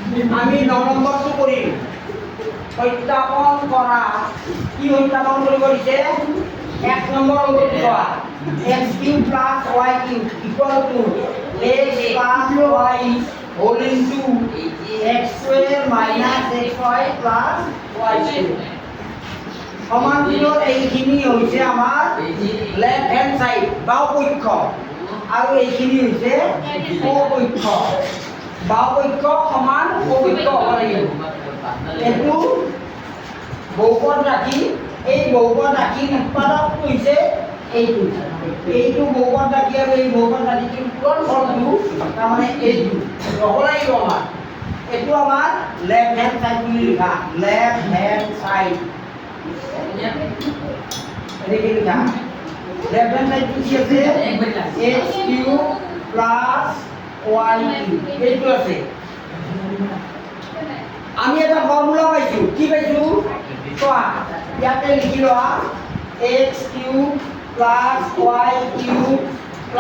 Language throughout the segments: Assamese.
আমি 9 নম্বৰটো কৰিম সত্যাপন কৰা কি সত্যাপন কৰিব দিছে 1 নম্বৰ অংকটো চোৱা x³ + y³ = x + y whole into x² - xy + y² সমান্তৰাল এইখিনি হৈছে আমাৰ লেফট হ্যান্ড সাইড বাও পক্ষ আৰু এইখিনি হৈছে সপক্ষ বাও পক্ষ সমান সপক্ষ হ'ব লাগিব এইটো বহুপদ ৰাখি এই বহুপদ ৰাখি উৎপাদক হৈছে এইটো এইটো বহুপদ ৰাখি আৰু এই বহুপদ ৰাখি পূৰণ ফলটো তাৰমানে এইটো হ'ব লাগিব আমাৰ এইটো আমাৰ লেফট হ্যান্ড সাইড বুলি লিখা লেফট হ্যান্ড সাইড এদিকে লিখা লেফট হ্যান্ড সাইড কি আছে x³ + y³ এইটো আছে আমি এটা ফর্মুলা পাইছো কি পাইছো চোৱা ইয়াতে লিখি লোৱা x³ + y³ +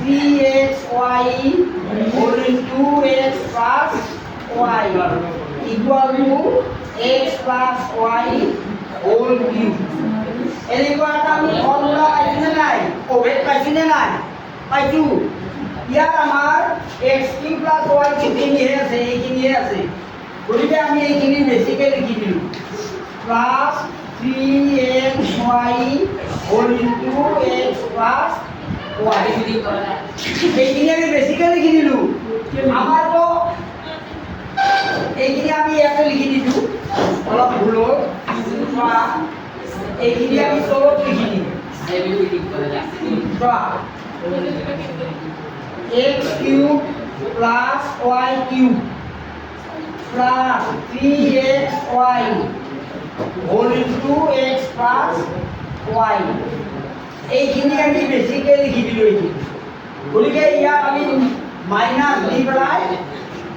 3xy whole into x + y equal to x + y whole cube এনেকুৱা এটা আমি ফৰ্মুলা পাইছো নে নাই ওভেট পাইছো নে নাই পাইছো ইয়াৰ আমাৰ x³ + y³ খিনিহে আছে এইখিনিহে আছে গতিকে আমি এইখিনি বেছিকৈ লিখি দিলোঁ plus 3xy whole into x plus y এইখিনি আমি বেছিকৈ লিখি দিলোঁ আমাৰতো এইখিনি আমি ইয়াতে লিখি দিছোঁ অলপ ভুল হ'ল এইখিনি আমি তলত লিখি দিম x³ plus y³ plus 3xy whole into x plus y এইখিনি আমি বেছিকৈ লিখি দিলোঁ এইখিনি গতিকে ইয়াক আমি মাইনাছ দি পেলাই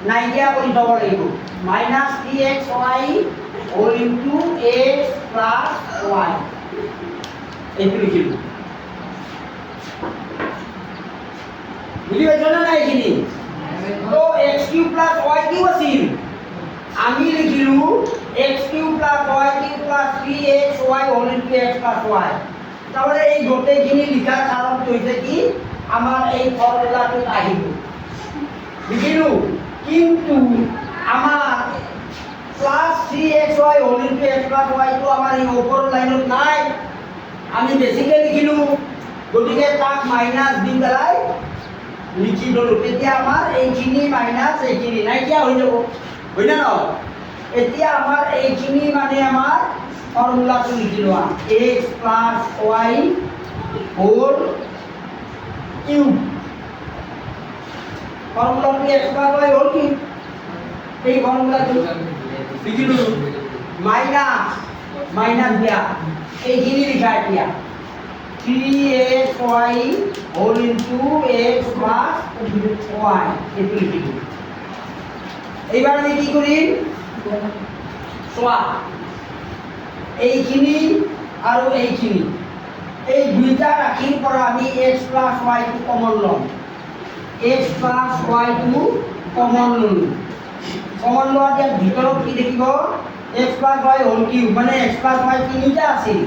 নাইকিয়া কৰি থ'ব লাগিব minus 3xy whole into x plus y এইটো লিখিলোঁ বুঝি পাইছ না নাই এইখিনি তো x³ plus y³ আছিল আমি লিখিলোঁ x³ plus y³ plus 3xy whole into x plus y তাহলে এই গোটেইখিনি লিখাৰ কাৰণটো হৈছে কি আমাৰ এই ফৰ্মুলাটোত আহিব লিখিলোঁ কিন্তু আমাৰ plus 3xy whole into x plus y টো আমাৰ এই ওপৰৰ লাইনত নাই আমি বেছিকৈ লিখিলোঁ গতিকে তাক মাইনাছ দি পেলাই লিখি দিলোঁ তেতিয়া আমাৰ এইখিনি মাইনাছ এইখিনি নাইকিয়া হৈ যাব হয় না নহয় এতিয়া আমাৰ এইখিনি মানে আমাৰ ফৰ্মুলাটো লিখি লোৱা x plus y whole cube ফর্মুলাটি x plus y whole cube এই ফর্মুলাটি লিখি দিলো মাইনাস দিয়া এইখিনি লিখা এতিয়া 3xy whole into x plus y এইটো লিখি দিলো এইবাৰ আমি কি কৰিম চোৱা এইখিনি আৰু এইখিনি এই দুইটা ৰাখিৰ পৰা আমি x plus y টো কমন ল'ম x plus y টো কমন ল'লোঁ কমন লোৱাৰ ইয়াত ভিতৰত কি দেখিব x plus y whole cube মানে x plus y তিনিটা আছিল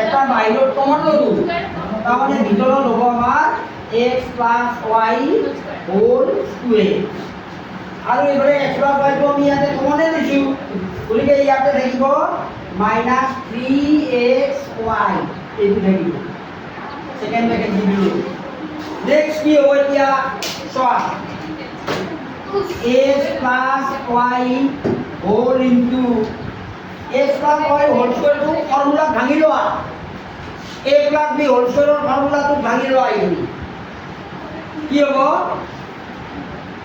এটা বাহিৰত কমন ল'লোঁ তাৰমানে ভিতৰত হ'ব আমাৰ x plus y whole square আৰু এইবাৰে x plus y টো আমি ইয়াতে কমনে লৈছোঁ গতিকে ইয়াতে থাকিব minus 3xy এইটো থাকিব সেকেন্ড ব্র্যাকেট দি দিলো নেক্সট কি হ'ব এতিয়া চোৱা x plus y whole into x plus y whole square টো ফর্মুলা ভাঙি লোৱা a plus b whole square ৰ ফৰ্মুলাটো ভাঙি লোৱা এইখিনি কি হ'ব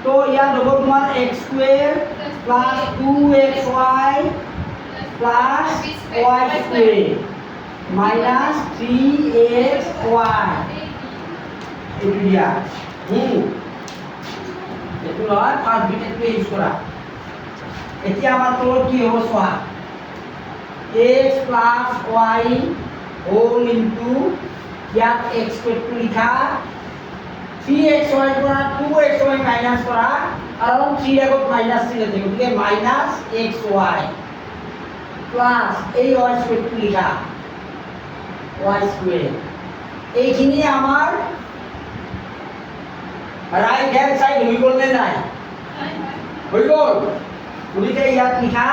তো ইয়াত হ'ব তোমাৰ x square plus 2xy plus y square minus 3xy এইটো দিয়া এইটো হয় ফার্স্ট ব্র্যাকেটটো ইউজ কৰা এতিয়া আমাৰ তলত কি হ'ব চোৱা x plus y whole into ইয়াত x square টো লিখা 3 3xy পৰা 2xy মাইনাছ কৰা কাৰণ 3 আগত মাইনাছ 3 আছে গতিকে মাইনাছ xy প্লাছ এই y স্কোয়ারটো লিখা y স্কোয়ার এইখিনি আমাৰ রাইট হ্যান্ড সাইড হই গ'ল নে নাই হই গ'ল গতিকে ইয়াত লিখা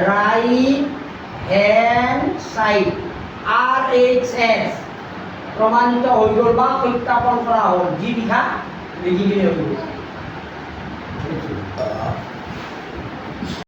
রাইট হ্যান্ড সাইড RHS প্রমাণিত হৈ গ'ল বা সত্যাপন কৰা হ'ল যি লিখা লিখি দিলে হৈ গ'ল